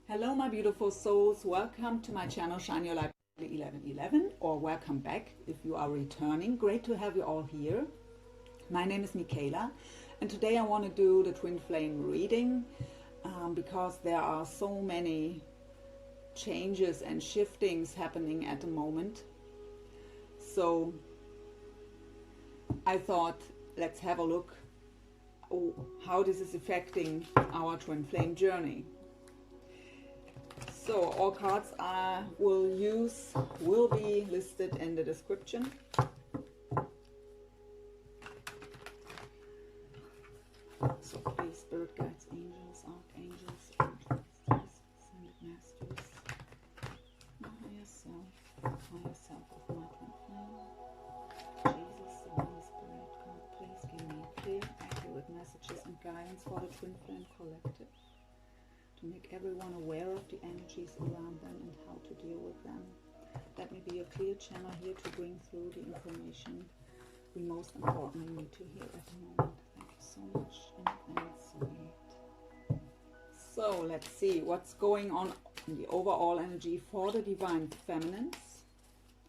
Hello my beautiful souls, welcome to my channel Shine Your Light 1111, or welcome back if you are returning. Great to have you all here. My name is Michaela and today I want to do the twin flame reading because there are so many changes and shiftings happening at the moment. So I thought, let's have a look how this is affecting our twin flame journey. So all cards I will use will be listed in the description. So please, spirit guides, angels, archangels, ascended masters, my higher self of my twin flame, Jesus, the Holy Spirit, God, please give me clear, accurate messages and guidance for the twin flame collective, to make everyone aware of the energies around them and how to deal with them. Let me be a clear channel here to bring through the information we most importantly need to hear at the moment. Thank you so much in advance, sweet. So let's see what's going on in the overall energy for the divine feminines.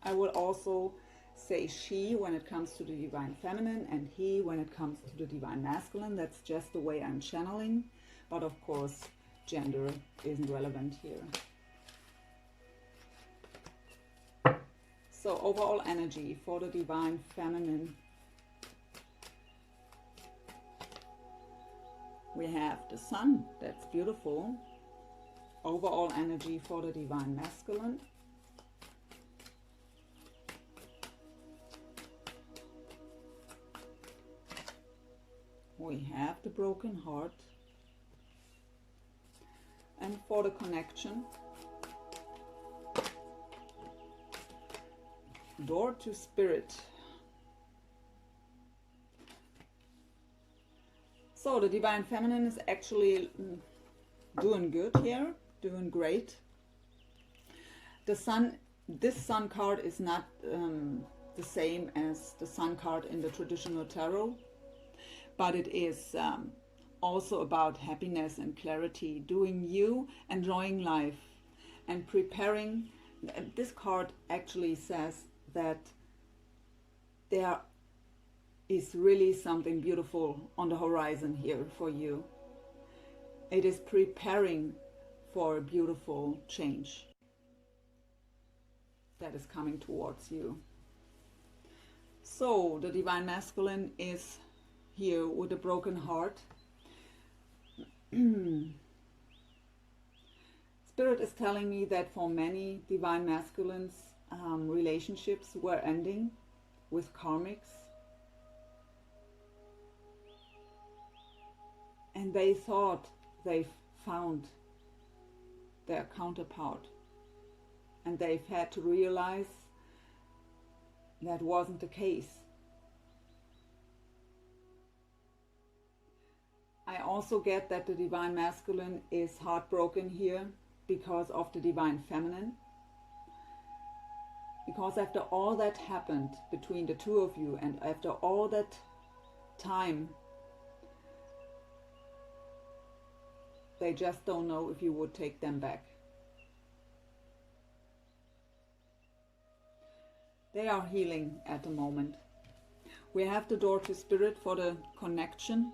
I will also say she when it comes to the divine feminine and he when it comes to the divine masculine. That's just the way I'm channeling, but of course gender isn't relevant here. So overall energy for the divine feminine. We have the sun, that's beautiful. Overall energy for the divine masculine. We have the broken heart. And for the connection, door to spirit. So the divine feminine is actually doing good here, doing great. The sun, this sun card is not the same as the sun card in the traditional tarot, but it is also about happiness and clarity, doing you, enjoying life and preparing. This card actually says that there is really something beautiful on the horizon here for you. It is preparing for a beautiful change that is coming towards you. So the divine masculine is here with a broken heart. Spirit is telling me that for many divine masculines, relationships were ending with karmics, and they thought they found their counterpart, and they've had to realize that wasn't the case. I also get that the divine masculine is heartbroken here because of the divine feminine. Because after all that happened between the two of you, and after all that time, they just don't know if you would take them back. They are healing at the moment. We have the door to spirit for the connection.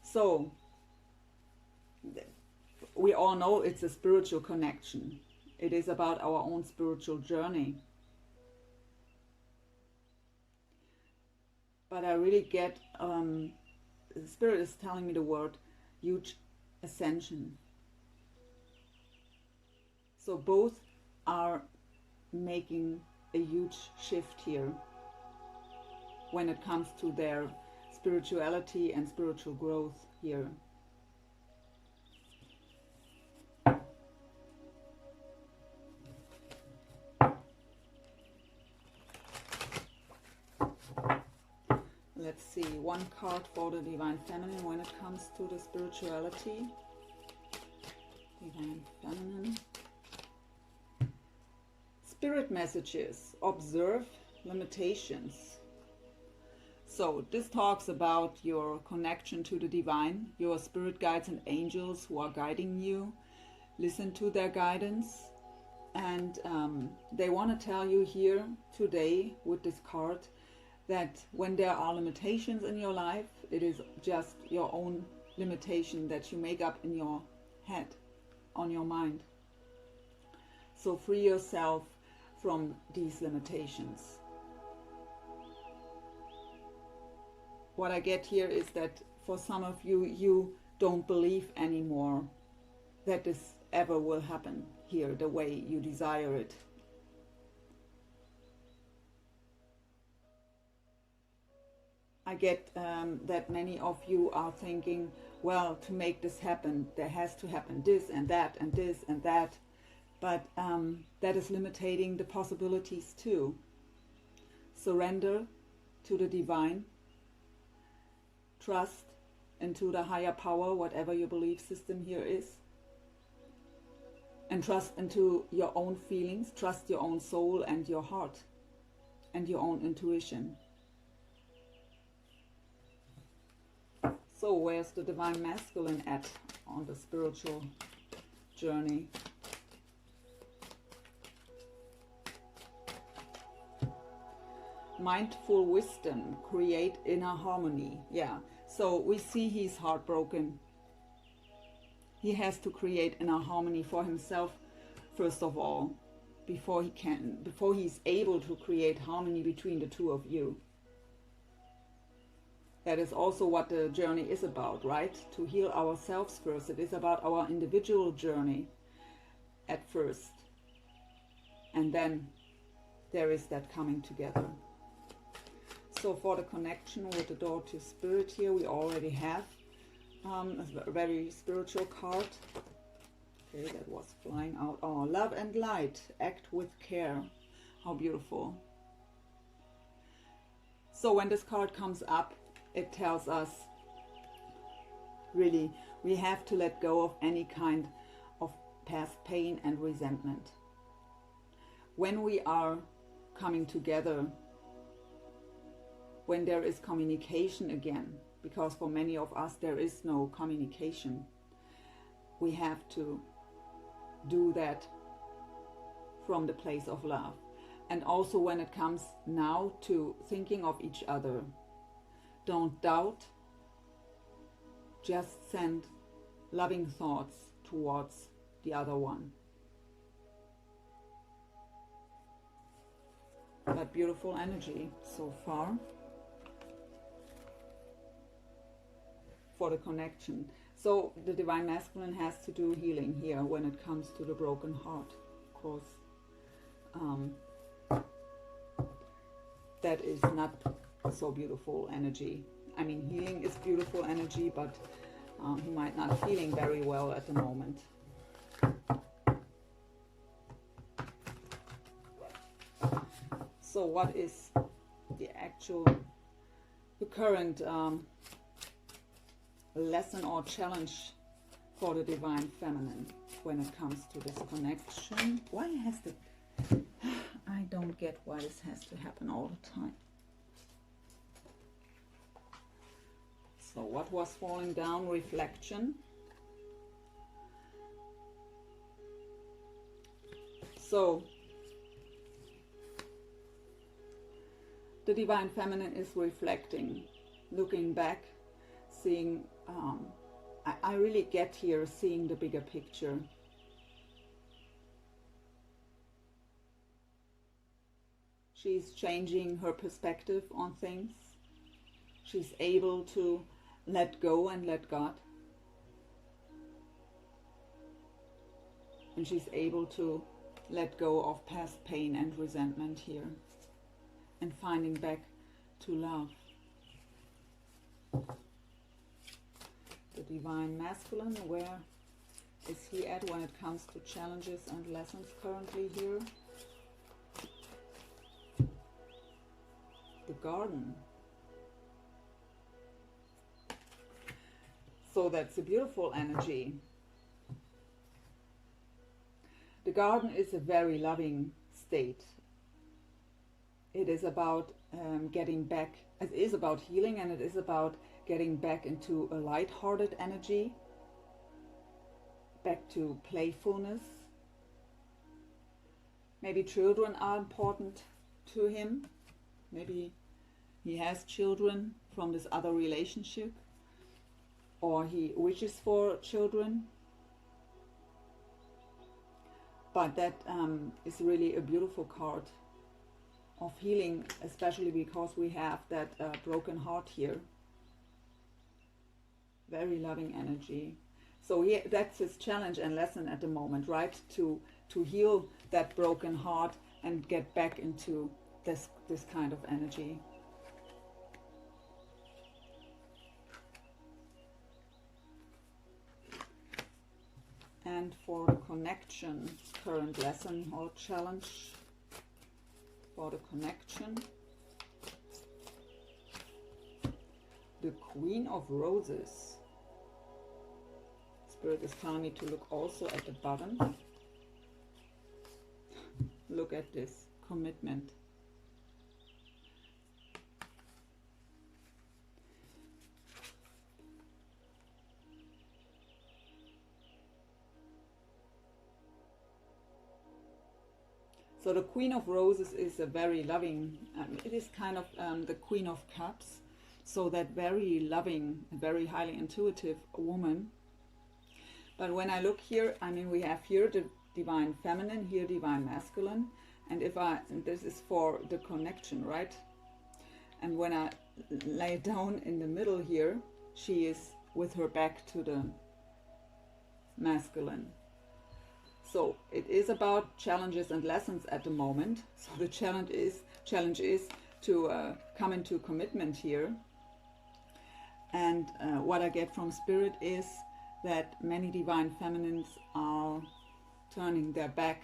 So we all know it's a spiritual connection. It is about our own spiritual journey. But I really get, the spirit is telling me the word huge ascension. So both are making a huge shift here when it comes to their spirituality and spiritual growth here. Let's see, one card for the divine feminine when it comes to the spirituality. Divine feminine. Spirit messages. Observe limitations. So this talks about your connection to the divine, your spirit guides and angels who are guiding you, listen to their guidance. And they want to tell you here today with this card that when there are limitations in your life, it is just your own limitation that you make up in your head, on your mind. So free yourself from these limitations. What I get here is that for some of you, you don't believe anymore that this ever will happen here the way you desire it. I get that many of you are thinking, well, to make this happen, there has to happen this and that and this and that. But that is limiting the possibilities too. Surrender to the divine. Trust into the higher power, whatever your belief system here is. And trust into your own feelings. Trust your own soul and your heart and your own intuition. So where's the divine masculine at on the spiritual journey? Mindful wisdom, create inner harmony. Yeah, so we see he's heartbroken. He has to create inner harmony for himself, first of all, before he's able to create harmony between the two of you. That is also what the journey is about, right? To heal ourselves first. It is about our individual journey at first. And then there is that coming together. So for the connection with the door to spirit here, we already have a very spiritual card. Okay, that was flying out. Oh, love and light, act with care. How beautiful. So when this card comes up, it tells us really we have to let go of any kind of past pain and resentment. When we are coming together, when there is communication again, because for many of us there is no communication, we have to do that from the place of love. And also when it comes now to thinking of each other, don't doubt, just send loving thoughts towards the other one. But beautiful energy so far for the connection. So the divine masculine has to do healing here when it comes to the broken heart. Of course, that is not so beautiful energy. I mean, healing is beautiful energy, but he might not feeling very well at the moment. So what is the current lesson or challenge for the divine feminine when it comes to this connection? Why has I don't get why this has to happen all the time. So what was falling down? Reflection. So the divine feminine is reflecting, looking back, seeing, I really get here seeing the bigger picture. She's changing her perspective on things. She's able to let go and let God. And she's able to let go of past pain and resentment here. And finding back to love. The divine masculine, where is he at when it comes to challenges and lessons currently here? The garden. So that's a beautiful energy. The garden is a very loving state. It is about getting back, it is about healing, and it is about getting back into a light-hearted energy, back to playfulness. Maybe children are important to him. Maybe he has children from this other relationship, or he wishes for children. But that is really a beautiful card of healing, especially because we have that broken heart here. Very loving energy. So that's his challenge and lesson at the moment, right? To heal that broken heart and get back into this kind of energy. And for the connection, current lesson or challenge for the connection, the Queen of Roses. Spirit is telling me to look also at the bottom. Look at this commitment. So the Queen of Roses is a very loving, it is kind of the Queen of Cups. So that very loving, very highly intuitive woman. But when I look here, I mean, we have here the divine feminine, here divine masculine. And this is for the connection, right? And when I lay it down in the middle here, she is with her back to the masculine. So it is about challenges and lessons at the moment. So the challenge is to come into commitment here. And what I get from Spirit is that many divine feminines are turning their back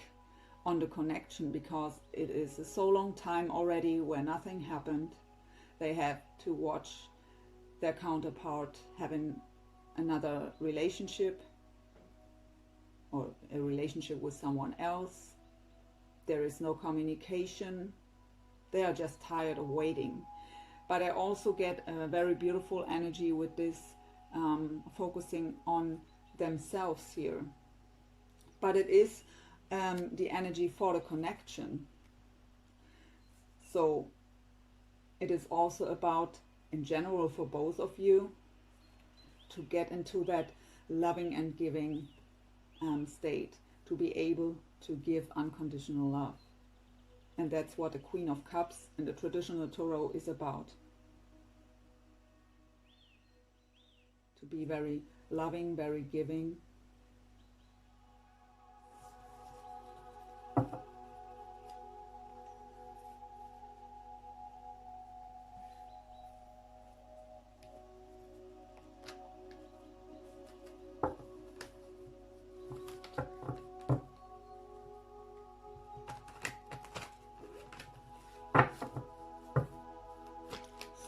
on the connection because it is a so long time already where nothing happened. They have to watch their counterpart having another relationship or a relationship with someone else. There is no communication. They are just tired of waiting. But I also get a very beautiful energy with this focusing on themselves here. But it is the energy for the connection. So it is also about, in general, for both of you, to get into that loving and giving state, to be able to give unconditional love. And that's what the Queen of Cups in the traditional tarot is about. To be very loving, very giving.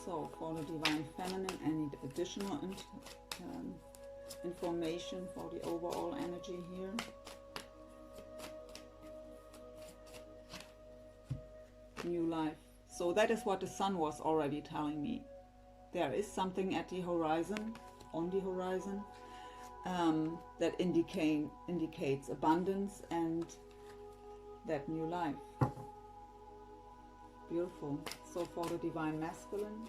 So for the divine feminine, I need additional information for the overall energy here. New life. So that is what the sun was already telling me. There is something at the horizon, on the horizon, that indicates abundance and that new life. Beautiful. So for the divine masculine,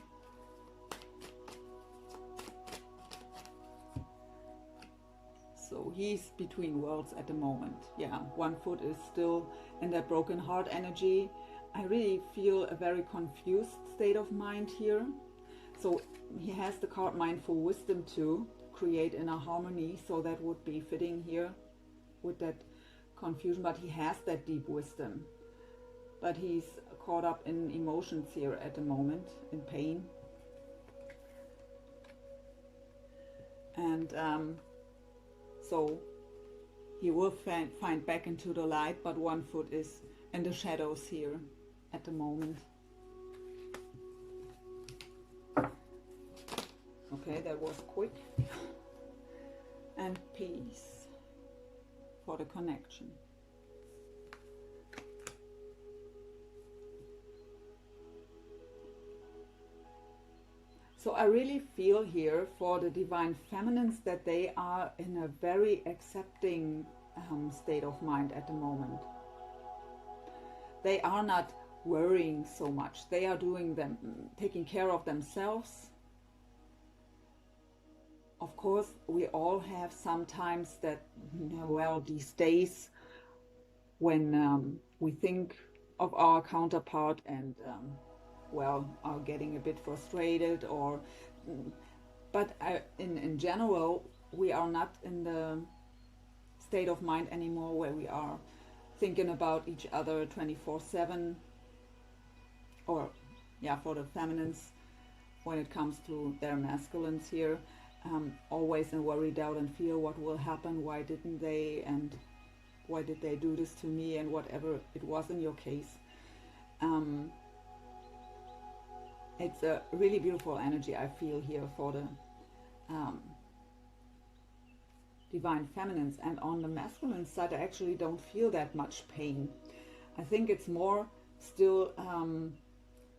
so he's between worlds at the moment. Yeah, one foot is still in that broken heart energy. I really feel a very confused state of mind here. So he has the card Mindful Wisdom to create inner harmony. So that would be fitting here with that confusion. But he has that deep wisdom. But he's caught up in emotions here at the moment, in pain. And so he will find back into the light, but one foot is in the shadows here at the moment. Okay, that was quick. And peace for the connection. So So I really feel here for the divine feminines that they are in a very accepting state of mind at the moment. They are not worrying so much. They are taking care of themselves. Of course, we all have sometimes that, well, these days when we think of our counterpart and well, are getting a bit frustrated, or but in general, we are not in the state of mind anymore where we are thinking about each other 24/7, or yeah, for the feminines, when it comes to their masculines here, always in worry, doubt and fear, what will happen, why didn't they, and why did they do this to me, and whatever it was in your case. It's a really beautiful energy I feel here for the divine feminines. And on the masculine side, I actually don't feel that much pain. I think it's more still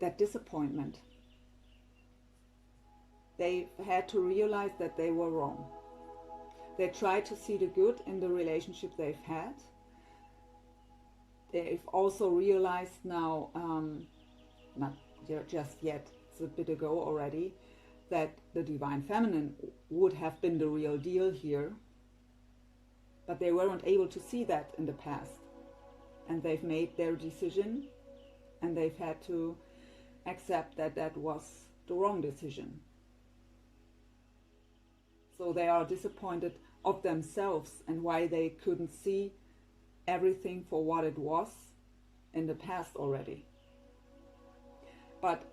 that disappointment. They had to realize that they were wrong. They tried to see the good in the relationship they've had. They've also realized now, not just yet, it's a bit ago already, that the divine feminine would have been the real deal here, but they weren't able to see that in the past, and they've made their decision, and they've had to accept that that was the wrong decision. So they are disappointed of themselves and why they couldn't see everything for what it was in the past already. But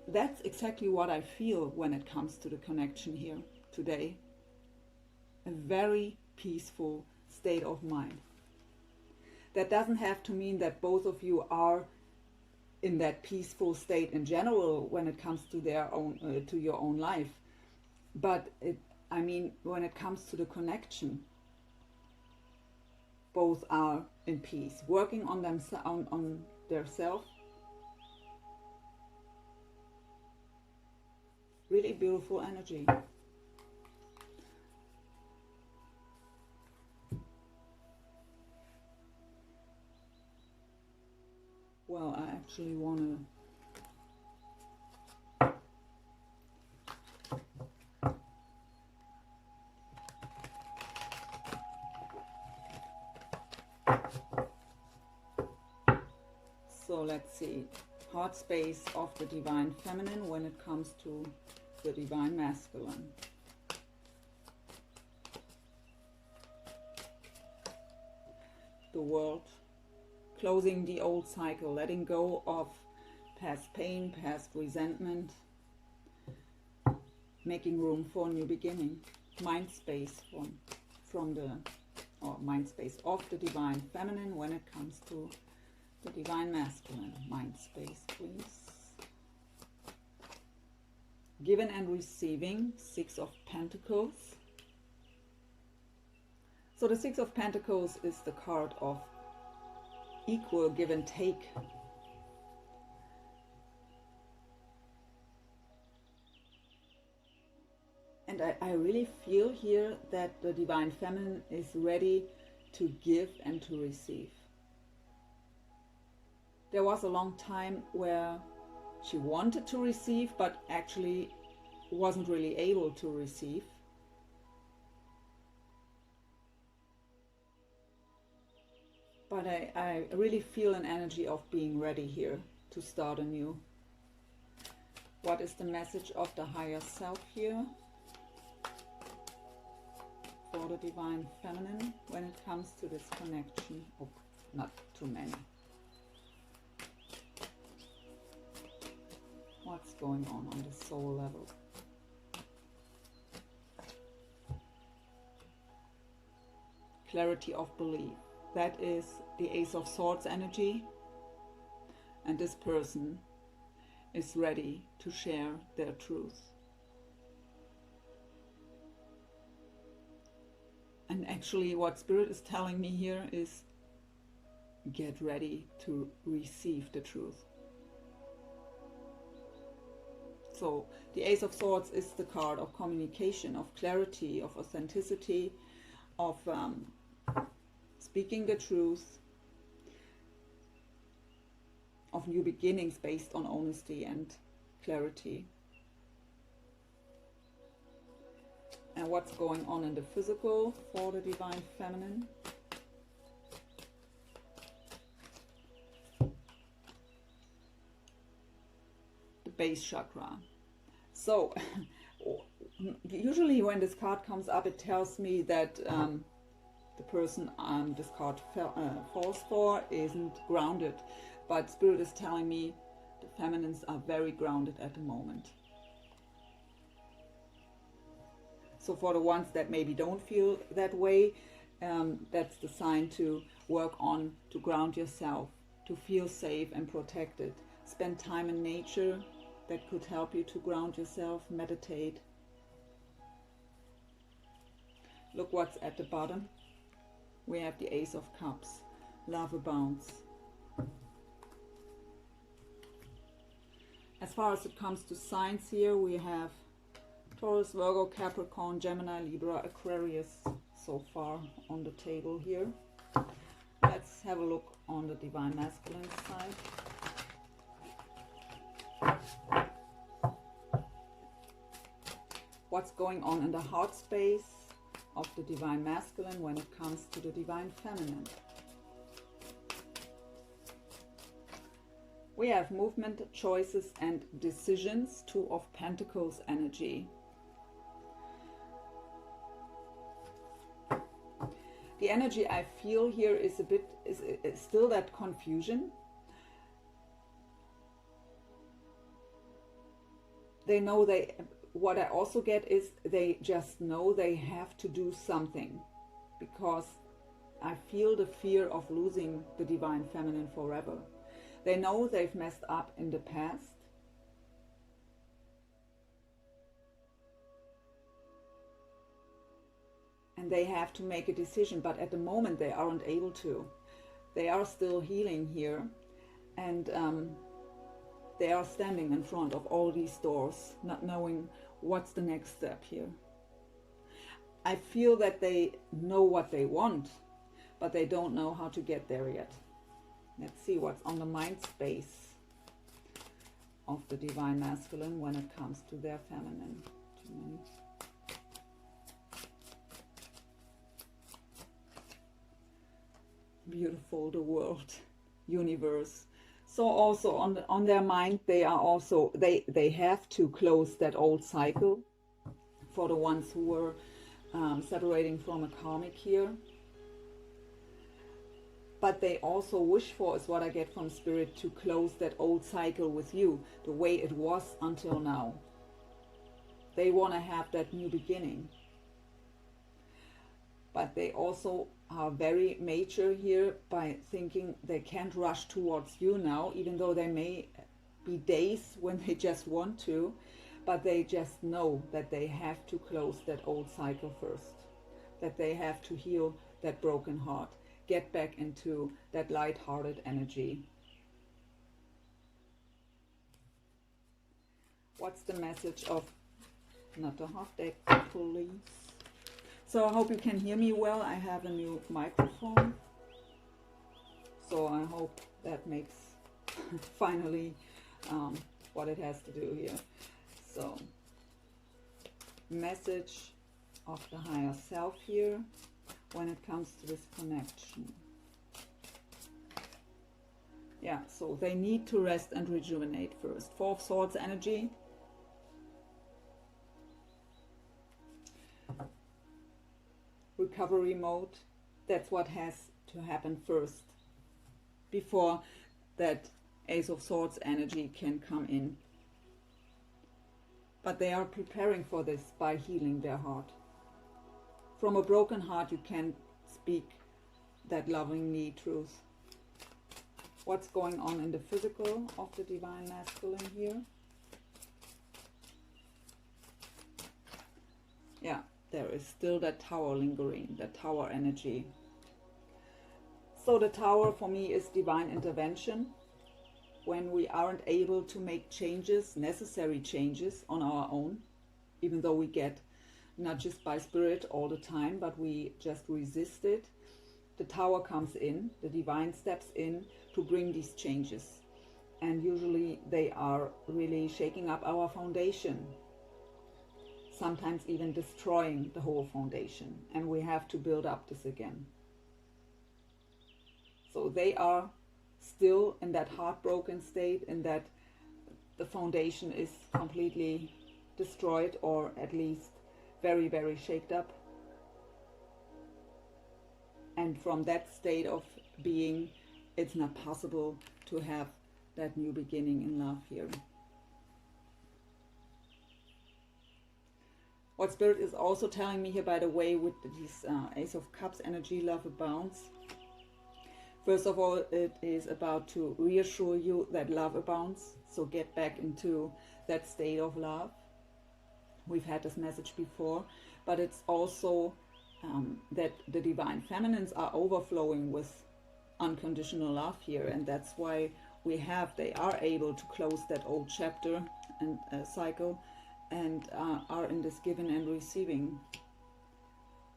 that's exactly what I feel when it comes to the connection here today. A very peaceful state of mind. That doesn't have to mean that both of you are in that peaceful state in general when it comes to their own, to your own life. But I mean, when it comes to the connection, both are in peace, working on their self. Really beautiful energy. Well, I actually want to so let's see, heart space of the divine feminine when it comes to the divine masculine. The world, closing the old cycle, letting go of past pain, past resentment, making room for a new beginning. Mind space from the, or mind space of the divine feminine when it comes to the divine masculine. Mind space, please. Giving and receiving, Six of Pentacles. So the Six of Pentacles is the card of equal give and take. And I really feel here that the divine feminine is ready to give and to receive. There was a long time where she wanted to receive, but actually wasn't really able to receive. But I really feel an energy of being ready here to start anew. What is the message of the higher self here for the divine feminine when it comes to this connection? Oh, not too many. What's going on the soul level? Clarity of belief. That is the Ace of Swords energy. And this person is ready to share their truth. And actually what Spirit is telling me here is get ready to receive the truth. So the Ace of Swords is the card of communication, of clarity, of authenticity, of speaking the truth, of new beginnings based on honesty and clarity. And what's going on in the physical for the Divine Feminine? The base chakra. So usually when this card comes up, it tells me that the person this card falls for isn't grounded. But Spirit is telling me the feminines are very grounded at the moment. So for the ones that maybe don't feel that way, that's the sign to work on, to ground yourself, to feel safe and protected. Spend time in nature. That could help you to ground yourself. Meditate. Look what's at the bottom. We have the Ace of Cups. Love abounds. As far as it comes to signs here, we have Taurus, Virgo, Capricorn, Gemini, Libra, Aquarius so far on the table here. Let's have a look on the Divine Masculine side. What's going on in the heart space of the Divine Masculine when it comes to the Divine Feminine? We have movement, choices and decisions. Two of Pentacles energy. The energy I feel here is a bit, is still that confusion. They know what I also get is they just know they have to do something, because I feel the fear of losing the Divine Feminine forever. They know they've messed up in the past. And they have to make a decision, but at the moment they aren't able to. They are still healing here, and they are standing in front of all these doors, not knowing what's the next step here. I feel that they know what they want, but they don't know how to get there yet. Let's see what's on the mind space of the Divine Masculine when it comes to their feminine. Beautiful, the world, universe. So also on their mind, they are also, they have to close that old cycle for the ones who were separating from a karmic here. But they also wish for, is what I get from Spirit, to close that old cycle with you, the way it was until now. They want to have that new beginning. But they also are very mature here by thinking they can't rush towards you now, even though there may be days when they just want to, but they just know that they have to close that old cycle first, that they have to heal that broken heart, get back into that light-hearted energy. What's the message of, not a half deck, please? So I hope you can hear me well. I have a new microphone, so I hope that makes finally what it has to do here. So, message of the higher self here when it comes to this connection. Yeah, so they need to rest and rejuvenate first. Four of Swords energy. Recovery mode. That's what has to happen first before that Ace of Swords energy can come in. But they are preparing for this by healing their heart. From a broken heart you can speak that lovingly truth. What's going on in the physical of the Divine Masculine here? Yeah, there is still that Tower lingering, that Tower energy. So the Tower for me is divine intervention. when we aren't able to make changes, necessary changes on our own, even though we get nudges by spirit all the time, but we just resist it. The Tower comes in, the divine steps in to bring these changes. And usually they are really shaking up our foundation, sometimes even destroying the whole foundation. And we have to build up this again. So they are still in that heartbroken state, in that the foundation is completely destroyed, or at least very, very shaked up. And from that state of being, it's not possible to have that new beginning in love here. What Spirit is also telling me here, by the way, with this Ace of Cups energy, love abounds. First of all, it is about to reassure you that love abounds. So get back into that state of love. We've had this message before, but it's also that the divine feminines are overflowing with unconditional love here, and that's why they are able to close that old chapter and cycle, and are in this giving and receiving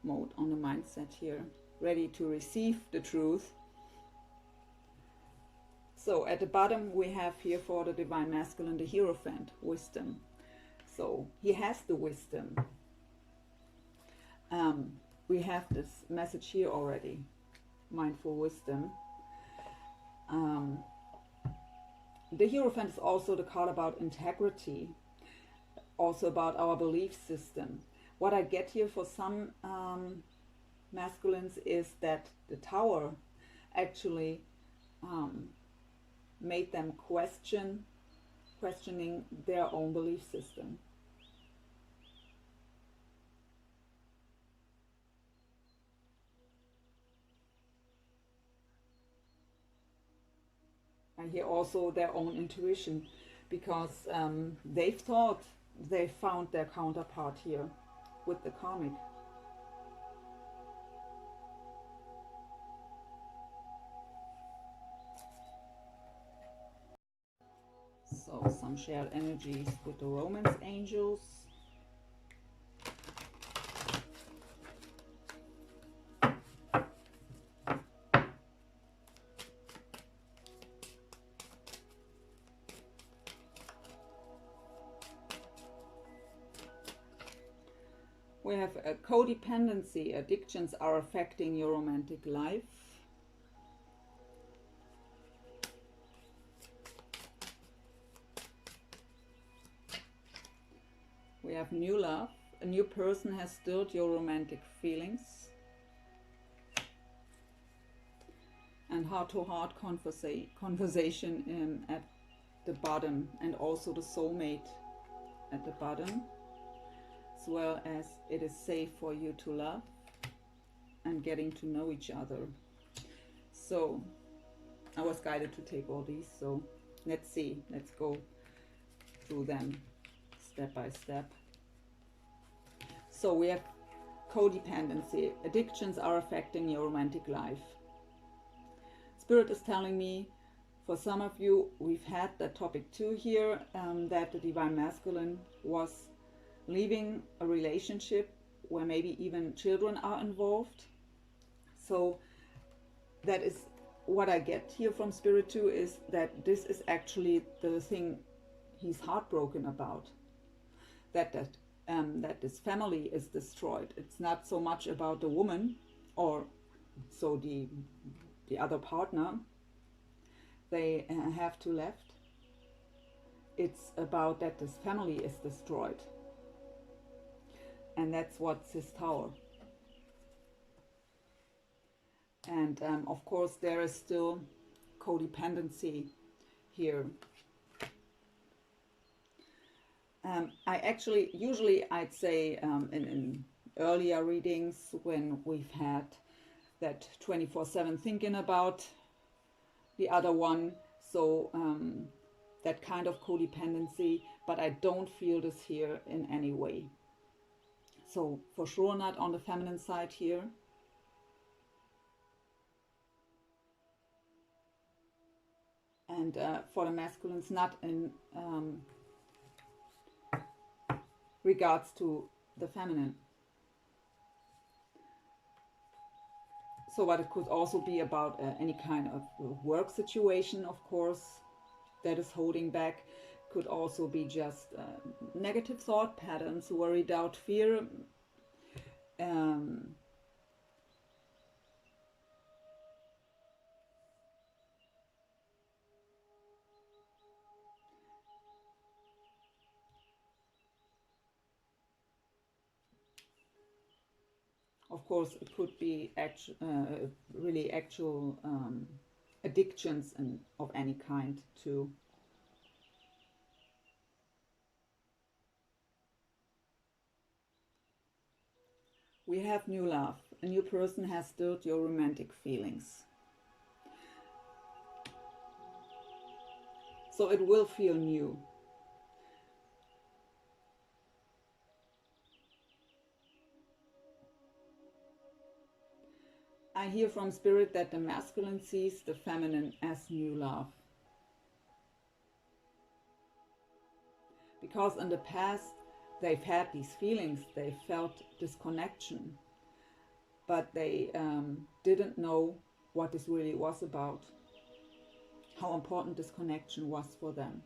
mode on the mindset here, ready to receive the truth. So at the bottom we have here for the divine masculine the Hierophant, wisdom. So he has the wisdom. We have this message here already, mindful wisdom. The Hierophant is also the card about integrity, also about our belief system. What I get here for some masculines is that the Tower actually made them questioning their own belief system. I hear also their own intuition, because they've thought they found their counterpart here with the karmic. So some shared energies with the romance angels. We have a codependency. Addictions are affecting your romantic life. We have new love. A new person has stirred your romantic feelings. And heart-to-heart conversation at the bottom, and also the soulmate at the bottom, as well as it is safe for you to love and getting to know each other. So I was guided to take all these, so let's see, let's go through them step by step. So we have codependency. Addictions are affecting your romantic life. Spirit is telling me, for some of you, we've had that topic too here, that the divine masculine was leaving a relationship where maybe even children are involved. So that is what I get here from Spirit too, is that this is actually the thing he's heartbroken about, that this family is destroyed. It's not so much about the woman, or so the other partner they have to left. It's about that this family is destroyed. And that's what's his Tower. And of course there is still codependency here. I actually, usually I'd say in earlier readings, when we've had that 24/7 thinking about the other one, so that kind of codependency, but I don't feel this here in any way. So for sure not on the feminine side here. And for the masculines, not in regards to the feminine. So but it could also be about any kind of work situation, of course, that is holding back. Could also be just negative thought patterns, worry, doubt, fear. Of course, it could be really actual addictions of any kind too. We have new love. A new person has stirred your romantic feelings. So it will feel new. I hear from Spirit that the masculine sees the feminine as new love. Because in the past they've had these feelings, they felt disconnection, but they didn't know what this really was about, how important this connection was for them.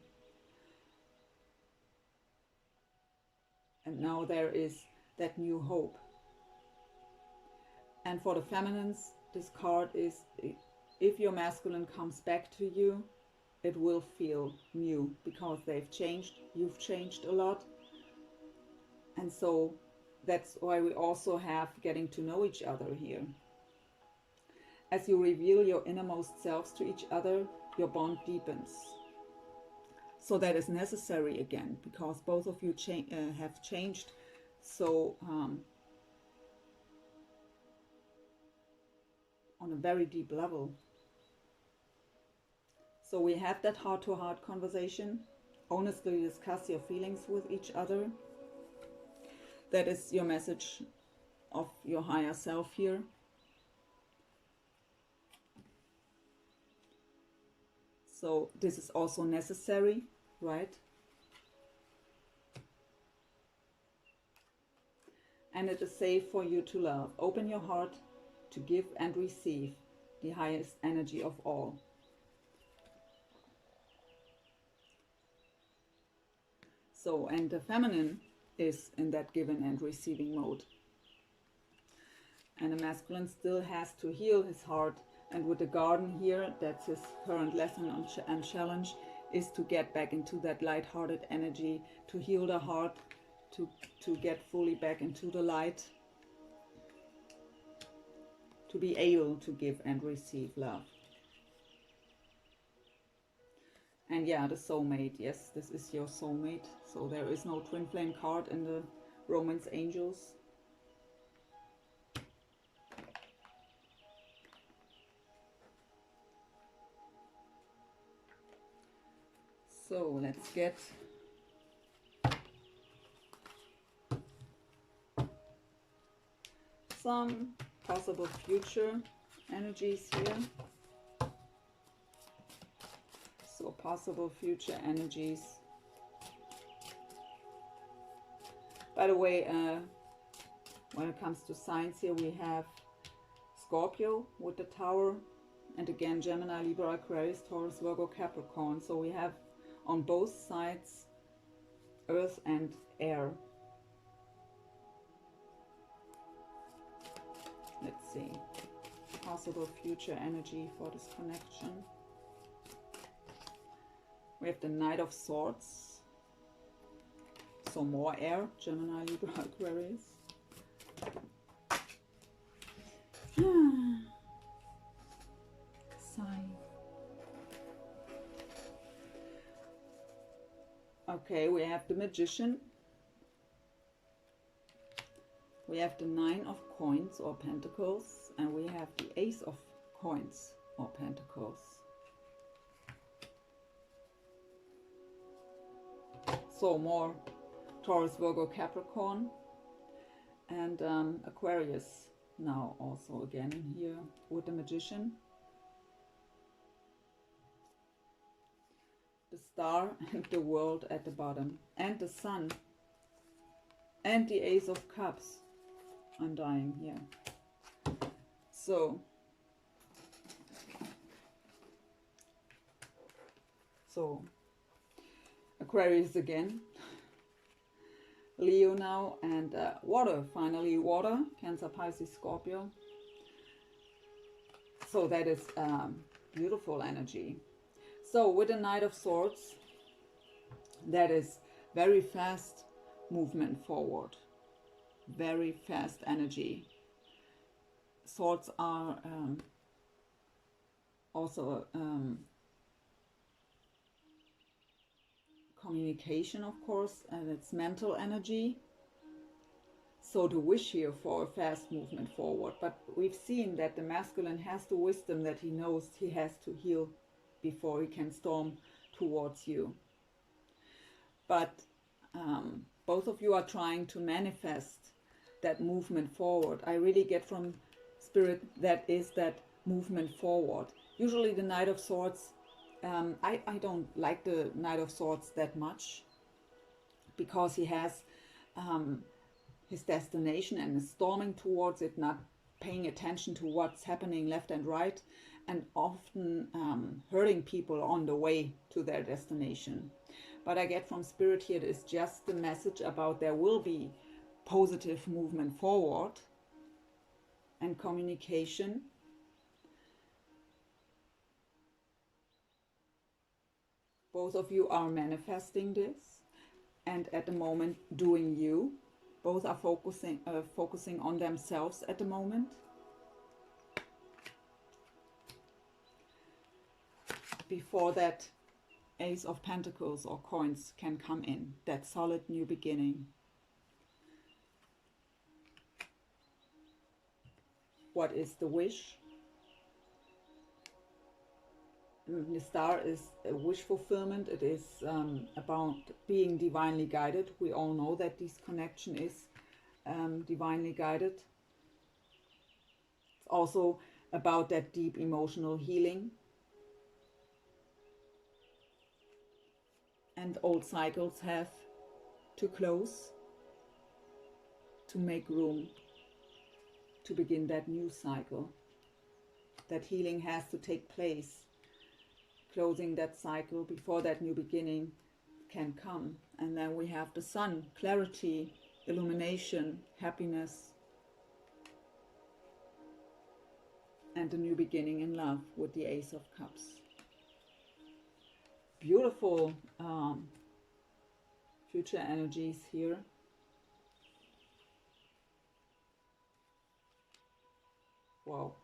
And now there is that new hope. And for the feminines, this card is, if your masculine comes back to you, it will feel new because they've changed, you've changed a lot. And so that's why we also have getting to know each other here. As you reveal your innermost selves to each other, your bond deepens. So that is necessary again, because both of you have changed. So on a very deep level. So we have that heart-to-heart conversation, honestly discuss your feelings with each other. That is your message of your higher self here. So this is also necessary, right? And it is safe for you to love. Open your heart to give and receive the highest energy of all. So, and the feminine is in that giving and receiving mode. And the masculine still has to heal his heart. And with the garden here, that's his current lesson and challenge, is to get back into that light-hearted energy, to heal the heart, to get fully back into the light, to be able to give and receive love. And yeah, the soulmate, yes, this is your soulmate. So there is no twin flame card in the Romance Angels. So let's get some possible future energies here. So possible future energies. By the way, when it comes to signs here, we have Scorpio with the Tower, and again Gemini, Libra, Aquarius, Taurus, Virgo, Capricorn. So we have on both sides earth and air. Let's see. Possible future energy for this connection. We have the Knight of Swords. So more air, Gemini, Libra, Aquarius. Sigh. Okay, we have the Magician. We have the Nine of Coins or Pentacles, and we have the Ace of Coins or Pentacles. So more Taurus, Virgo, Capricorn, and Aquarius now also again here with the Magician. the star and the world at the bottom, and the sun, and the Ace of Cups. I'm dying here. So Aquarius again, Leo now, and water, finally water, Cancer, Pisces, Scorpio. So that is beautiful energy. So with the Knight of Swords, that is very fast movement forward, very fast energy. Swords are also communication, of course, and it's mental energy. So the wish here for a fast movement forward, but we've seen that the masculine has the wisdom that he knows he has to heal before he can storm towards you. But both of you are trying to manifest that movement forward. I really get from Spirit that is that movement forward. Usually the Knight of Swords, I don't like the Knight of Swords that much, because he has his destination and is storming towards it, not paying attention to what's happening left and right, and often hurting people on the way to their destination. But I get from Spirit here, it is just the message about there will be positive movement forward and communication. Both of you are manifesting this, and at the moment doing you. Both are focusing on themselves at the moment. Before that Ace of Pentacles or coins can come in, that solid new beginning. What is the wish? The star is a wish fulfillment. It is about being divinely guided. We all know that this connection is divinely guided. It's also about that deep emotional healing. And old cycles have to close to make room to begin that new cycle. That healing has to take place, closing that cycle before that new beginning can come. And then we have the sun, clarity, illumination, happiness, and a new beginning in love with the Ace of Cups. Beautiful future energies here. Wow.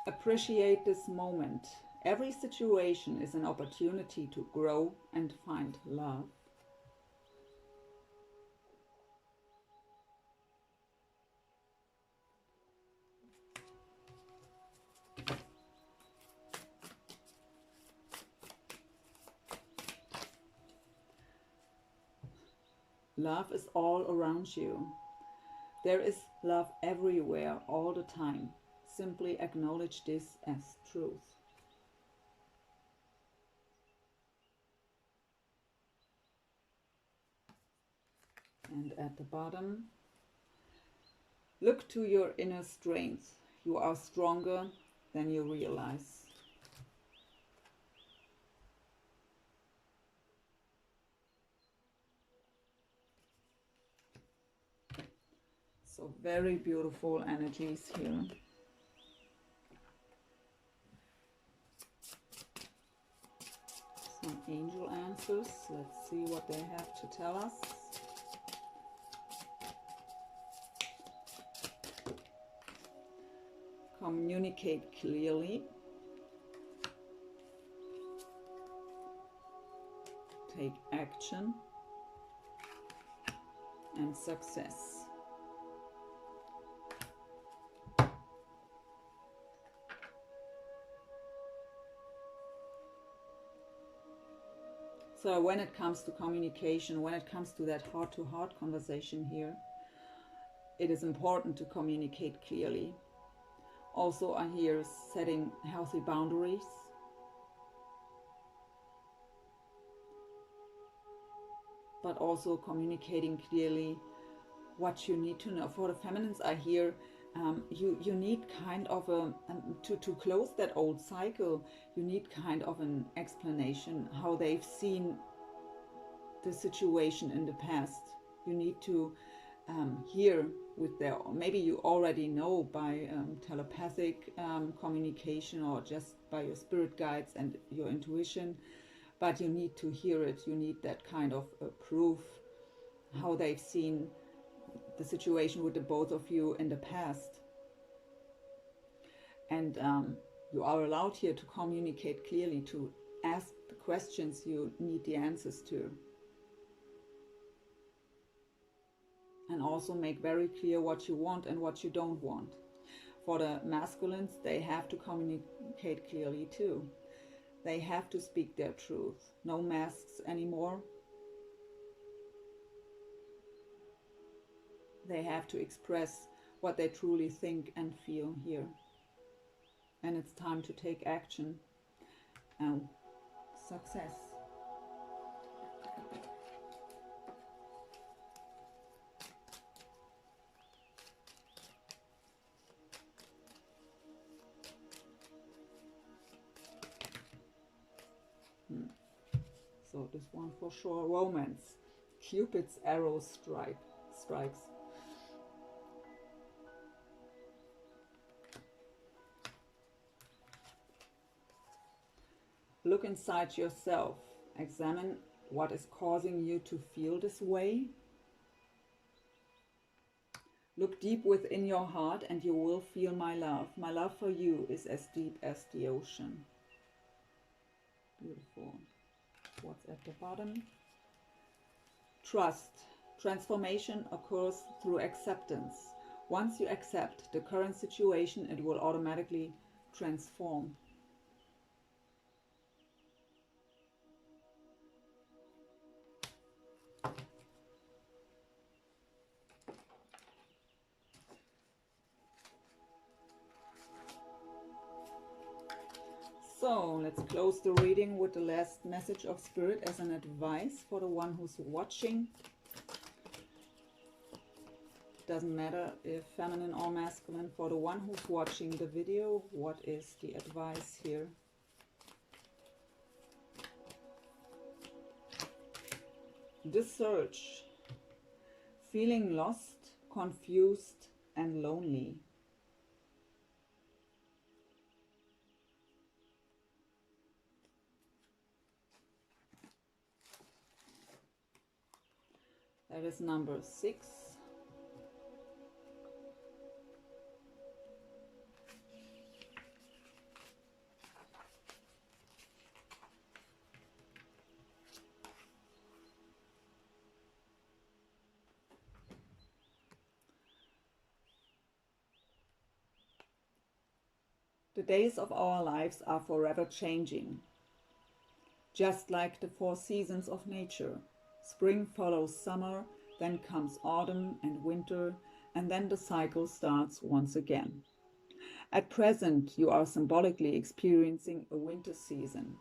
Appreciate this moment. Every situation is an opportunity to grow and find love. Love is all around you. There is love everywhere, all the time. Simply acknowledge this as truth. And at the bottom, look to your inner strength. You are stronger than you realize. So very beautiful energies here. Some angel answers. Let's see what they have to tell us. Communicate clearly. Take action. And success. So when it comes to communication, when it comes to that heart-to-heart conversation here, it is important to communicate clearly. Also, I hear setting healthy boundaries. But also communicating clearly what you need to know. For the feminines, I hear you need kind of to close that old cycle, you need kind of an explanation how they've seen the situation in the past. You need to hear with their, maybe you already know by telepathic communication or just by your spirit guides and your intuition, but you need to hear it. You need that kind of proof how they've seen the situation with the both of you in the past. And you are allowed here to communicate clearly, to ask the questions you need the answers to. And also make very clear what you want and what you don't want. For the masculines, they have to communicate clearly too. They have to speak their truth. No masks anymore. They have to express what they truly think and feel here. And it's time to take action and success. So this one for sure, romance. Cupid's arrow strikes. Look inside yourself. Examine what is causing you to feel this way. Look deep within your heart and you will feel my love. My love for you is as deep as the ocean. Beautiful. What's at the bottom? Trust. Transformation occurs through acceptance. Once you accept the current situation, it will automatically transform. So let's close the reading with the last message of Spirit as an advice for the one who's watching. Doesn't matter if feminine or masculine. For the one who's watching the video, what is the advice here? The search. Feeling lost, confused, and lonely. That is number 6. The days of our lives are forever changing, just like the 4 seasons of nature. Spring follows summer, then comes autumn and winter, and then the cycle starts once again. At present, you are symbolically experiencing a winter season.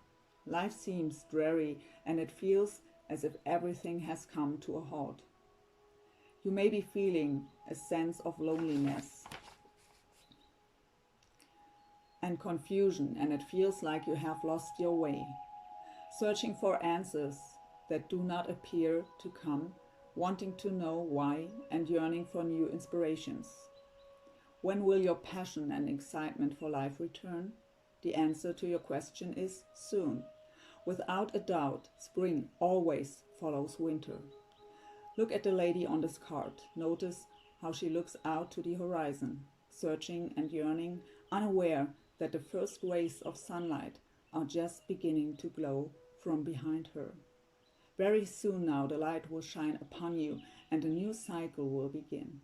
Life seems dreary and it feels as if everything has come to a halt. You may be feeling a sense of loneliness and confusion, and it feels like you have lost your way, searching for answers that do not appear to come, wanting to know why and yearning for new inspirations. When will your passion and excitement for life return? The answer to your question is soon. Without a doubt, spring always follows winter. Look at the lady on this card. Notice how she looks out to the horizon, searching and yearning, unaware that the first rays of sunlight are just beginning to glow from behind her. Very soon now the light will shine upon you and a new cycle will begin,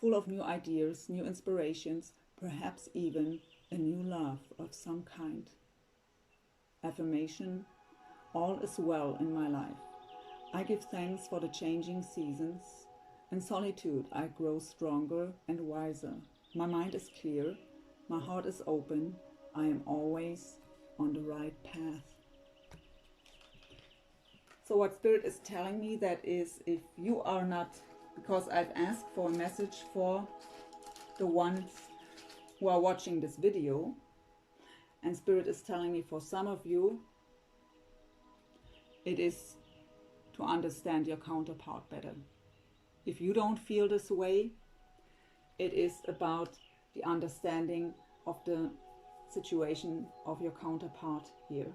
full of new ideas, new inspirations, perhaps even a new love of some kind. Affirmation: All is well in my life. I give thanks for the changing seasons. In solitude, I grow stronger and wiser. My mind is clear. My heart is open. I am always on the right path. So what Spirit is telling me, that is, if you are not, because I've asked for a message for the ones who are watching this video, and Spirit is telling me for some of you, it is to understand your counterpart better. If you don't feel this way, it is about the understanding of the situation of your counterpart here.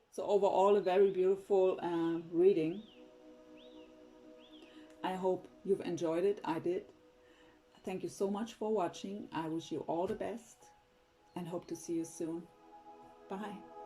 So overall, a very beautiful reading. I hope you've enjoyed it. I did. Thank you so much for watching. I wish you all the best and hope to see you soon. Bye.